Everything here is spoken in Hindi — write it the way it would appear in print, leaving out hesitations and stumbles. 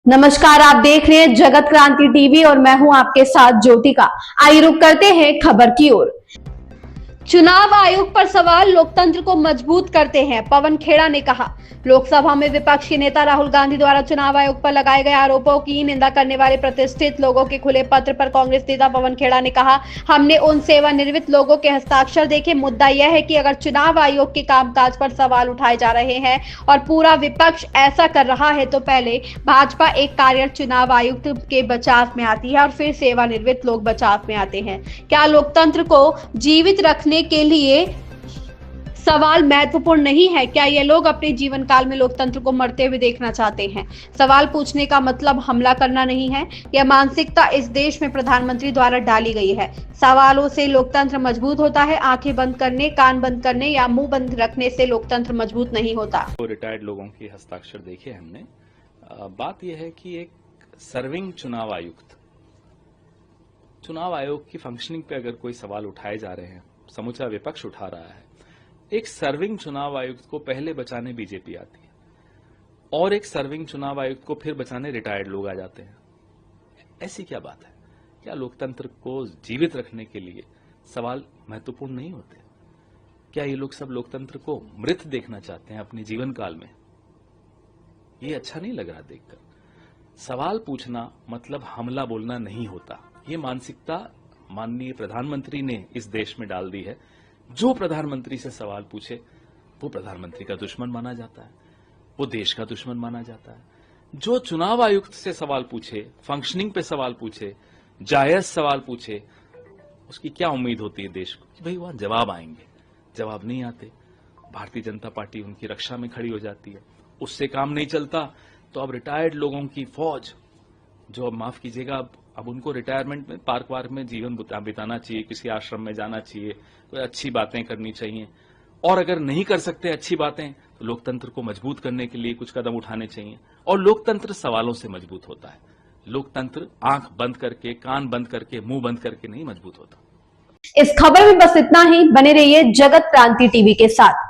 नमस्कार, आप देख रहे हैं जगत क्रांति टीवी और मैं हूं आपके साथ ज्योतिका। आइए रुक करते हैं खबर की ओर। चुनाव आयोग पर सवाल लोकतंत्र को मजबूत करते हैं, पवन खेड़ा ने कहा। लोकसभा में विपक्ष के नेता राहुल गांधी द्वारा चुनाव आयोग पर लगाए गए आरोपों की निंदा करने वाले प्रतिष्ठित लोगों के खुले पत्र पर कांग्रेस नेता पवन खेड़ा ने कहा, हमने उन सेवानिवृत्त लोगों के हस्ताक्षर देखे। मुद्दा यह है कि अगर चुनाव आयोग के कामकाज पर सवाल उठाए जा रहे हैं और पूरा विपक्ष ऐसा कर रहा है तो पहले भाजपा एक कार्यरत चुनाव आयुक्त के बचाव में आती है और फिर सेवानिवृत्त लोग बचाव में आते हैं। क्या लोकतंत्र को जीवित रखने के लिए सवाल महत्वपूर्ण नहीं है? क्या ये लोग अपने जीवन काल में लोकतंत्र को मरते हुए देखना चाहते हैं? सवाल पूछने का मतलब हमला करना नहीं है। यह मानसिकता इस देश में प्रधानमंत्री द्वारा डाली गई है। सवालों से लोकतंत्र मजबूत होता है। आंखें बंद करने, कान बंद करने या मुंह बंद रखने से लोकतंत्र मजबूत नहीं होता। रिटायर्ड लोगों के हस्ताक्षर देखे हमने। बात यह है कि एक सर्विंग चुनाव आयोग की फंक्शनिंग पे अगर कोई सवाल उठाए जा रहे हैं, समूचा विपक्ष उठा रहा है, एक सर्विंग चुनाव आयुक्त को पहले बचाने बीजेपी आती है और एक सर्विंग चुनाव आयुक्त को फिर बचाने रिटायर्ड लोग आ जाते हैं। ऐसी क्या बात है? क्या लोकतंत्र को जीवित रखने के लिए सवाल महत्वपूर्ण नहीं होते? क्या ये लोग सब लोकतंत्र को मृत देखना चाहते हैं अपने जीवन काल में? ये अच्छा नहीं लग रहा देखकर। सवाल पूछना मतलब हमला बोलना नहीं होता। ये मानसिकता माननीय प्रधानमंत्री ने इस देश में डाल दी है। जो प्रधानमंत्री से सवाल पूछे वो प्रधानमंत्री का दुश्मन माना जाता है, वो देश का दुश्मन माना जाता है। जो चुनाव आयुक्त से सवाल पूछे, फंक्शनिंग पे सवाल पूछे, जायज सवाल पूछे, उसकी क्या उम्मीद होती है देश को कि भाई वहां जवाब आएंगे? जवाब नहीं आते। भारतीय जनता पार्टी उनकी रक्षा में खड़ी हो जाती है। उससे काम नहीं चलता तो अब रिटायर्ड लोगों की फौज, जो अब माफ कीजिएगा, अब उनको रिटायरमेंट में पार्क वार्क में जीवन बिताना चाहिए, किसी आश्रम में जाना चाहिए, कोई अच्छी बातें करनी चाहिए। और अगर नहीं कर सकते अच्छी बातें तो लोकतंत्र को मजबूत करने के लिए कुछ कदम उठाने चाहिए। और लोकतंत्र सवालों से मजबूत होता है। लोकतंत्र आंख बंद करके, कान बंद करके, मुंह बंद करके नहीं मजबूत होता। इस खबर में बस इतना ही। बने रहिए जगत क्रांति टीवी के साथ।